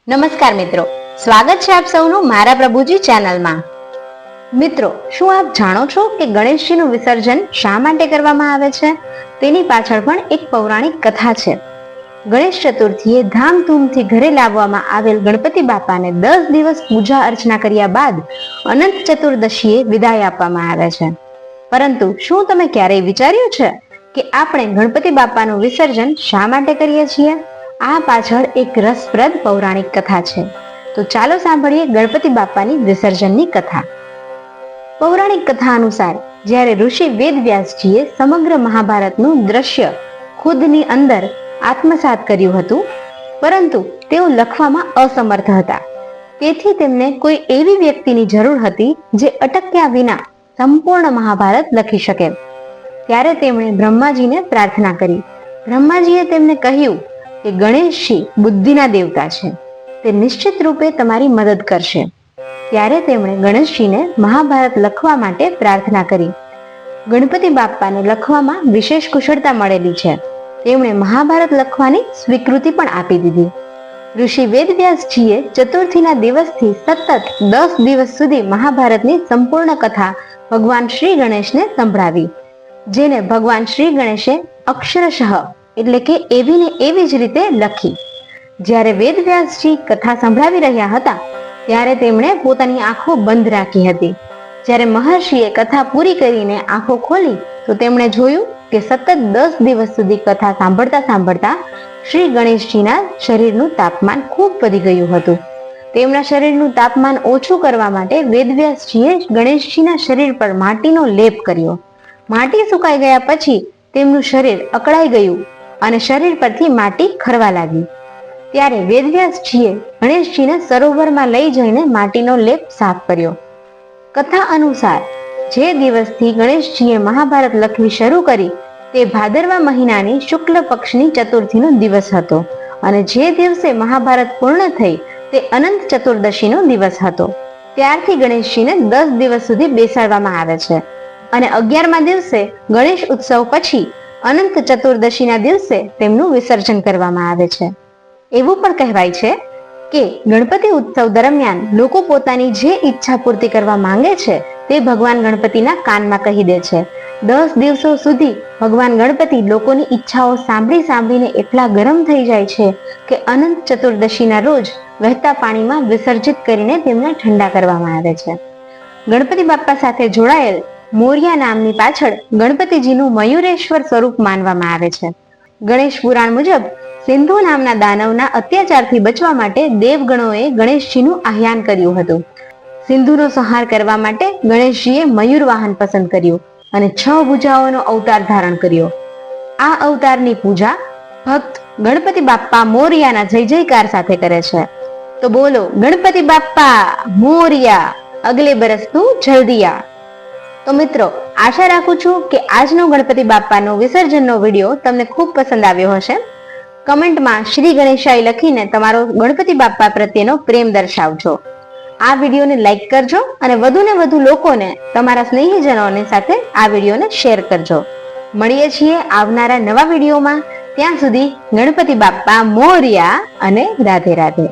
નમસ્કાર મિત્રો, સ્વાગત છે આપ સૌનું મારા પ્રભુજી ચેનલમાં। મિત્રો, શું આપ જાણો છો કે ગણેશજીનું વિસર્જન શા માટે કરવામાં આવે છે? તેની પાછળ પણ એક પૌરાણિક કથા છે। ગણેશ ચતુર્થીએ ધામધૂમથી ઘરે લાવવામાં આવેલ ગણપતિ બાપાને 10 દિવસ પૂજા અર્ચના કર્યા બાદ અનંત ચતુર્દશીએ વિદાય આપવામાં આવે છે। પરંતુ શું તમે ક્યારેય વિચાર્યું છે કે આપણે ગણપતિ બાપાનું વિસર્જન શા માટે કરીએ છીએ? આ પાછળ એક રસપ્રદ પૌરાણિક કથા છે। તો ચાલો સાંભળીએ ગણપતિ બાપાની વિસર્જનની કથા। પૌરાણિક કથા અનુસાર જ્યારે ઋષિ વેદવ્યાસજીએ સમગ્ર મહાભારતનું દ્રશ્ય ખુદની અંદર આત્મસાત કર્યું હતું, પરંતુ તેઓ લખવામાં અસમર્થ હતા। તેથી તેમને કોઈ એવી વ્યક્તિની જરૂર હતી જે અટક્યા વિના સંપૂર્ણ મહાભારત લખી શકે। ત્યારે તેમણે બ્રહ્માજીને પ્રાર્થના કરી। બ્રહ્માજીએ તેમને કહ્યું કે ગણેશજી બુદ્ધિના દેવતા છે, તે નિશ્ચિત રૂપે તમારી મદદ કરશે। ત્યારે તેમણે ગણેશજીને મહાભારત લખવા માટે પ્રાર્થના કરી। ગણપતિ બાપ્પાને લખવામાં વિશેષ કુશળતા મળેલી છે, તેમણે મહાભારત લખવાની સ્વીકૃતિ પણ આપી દીધી। ઋષિ વેદવ્યાસજીએ ચતુર્થીના દિવસથી સતત 10 દિવસ સુધી મહાભારતની સંપૂર્ણ કથા ભગવાન શ્રી ગણેશને સંભળાવી, જેને ભગવાન શ્રી ગણેશે અક્ષરશઃ એટલે કે એવી ને એવી જ રીતે લખી। જ્યારે વેદવ્યાસજી કથા સંભળાવી રહ્યા હતા ત્યારે તેમણે પોતાની આંખો બંધ રાખી હતી। જ્યારે મહર્ષિએ કથા પૂરી કરીને આંખો ખોલી તો તેમણે જોયું કે સતત 10 દિવસ સુધી કથા સાંભળતા સાંભળતા શ્રી ગણેશજીના શરીરનું તાપમાન ખૂબ વધી ગયું હતું। તેમના શરીરનું તાપમાન ઓછું કરવા માટે વેદવ્યાસજીએ ગણેશજીના શરીર પર માટીનો લેપ કર્યો। માટી સુકાઈ ગયા પછી તેમનું શરીર અકળાઈ ગયું અને શરીર પરથી માટી ખરવા લાગી। ત્યારે વેદવ્યાસજીએ ગણેશજીને સરોવરમાં લઈ જઈને માટીનો લેપ સાફ કર્યો। કથા અનુસાર જે દિવસથી ગણેશજીએ મહાભારત લખવી શરૂ કરી તે ભાદરવા મહિનાની શુક્લ પક્ષની ચતુર્થીનો દિવસ હતો, અને જે દિવસે મહાભારત પૂર્ણ થઈ તે અનંત ચતુર્દશીનો દિવસ હતો। ત્યારથી ગણેશજીને 10 દિવસ સુધી બેસાડવામાં આવે છે, અને 11મા દિવસે ગણેશ ઉત્સવ પછી અનંત ચતુર્દશીના દિવસે તેમનું વિસર્જન કરવામાં આવે છે। એવું પણ કહેવાય છે કે ગણપતિ ઉત્સવ દરમિયાન લોકો પોતાની જે ઈચ્છા પૂર્તિ કરવા માંગે છે તે ભગવાન ગણપતિના કાનમાં કહી દે છે। 10 દિવસો સુધી ભગવાન ગણપતિ લોકોની ઈચ્છાઓ સાંભળીને એટલા ગરમ થઈ જાય છે કે અનંત ચતુર્દશીના રોજ વહેતા પાણીમાં વિસર્જિત કરીને તેમને ઠંડા કરવામાં આવે છે। ગણપતિ બાપ્પા સાથે જોડાયેલ મોરિયા નામની પાછળ ગણપતિજીનું મયુરેશ્વર સ્વરૂપ માનવામાં આવે છે। ગણેશ પુરાણ મુજબ સિંધુ નામના દાનવના અત્યાચારથી બચવા માટે દેવગણોએ ગણેશજીનું આહ્વાન કર્યું હતું। સિંધુનો સંહાર કરવા માટે ગણેશજીએ મયુર વાહન પસંદ કર્યું અને 6 ભુજાઓનો અવતાર ધારણ કર્યો। આ અવતારની પૂજા ભક્ત ગણપતિ બાપ્પા મોરિયાના જય જયકાર સાથે કરે છે। તો બોલો ગણપતિ બાપ્પા મોરિયા, અગલે બરસ તું જલ્દી આ। તો મિત્રો, આશા રાખું છું કે આજનો ગણપતિ બાપ્પાનો વિસર્જનનો વિડીયો તમને ખૂબ પસંદ આવ્યો હશે। કમેન્ટમાં શ્રી ગણેશાય લખીને તમારો ગણપતિ બાપ્પા પ્રત્યેનો પ્રેમ દર્શાવજો। આ વિડીયોને લાઈક કરજો અને વધુને વધુ લોકોને, તમારા સ્નેહીજનોની સાથે આ વિડીયોને શેર કરજો। મળીએ છીએ આવનારા નવા વિડીયોમાં। ત્યાં સુધી ગણપતિ બાપ્પા મોરિયા અને રાધે રાધે।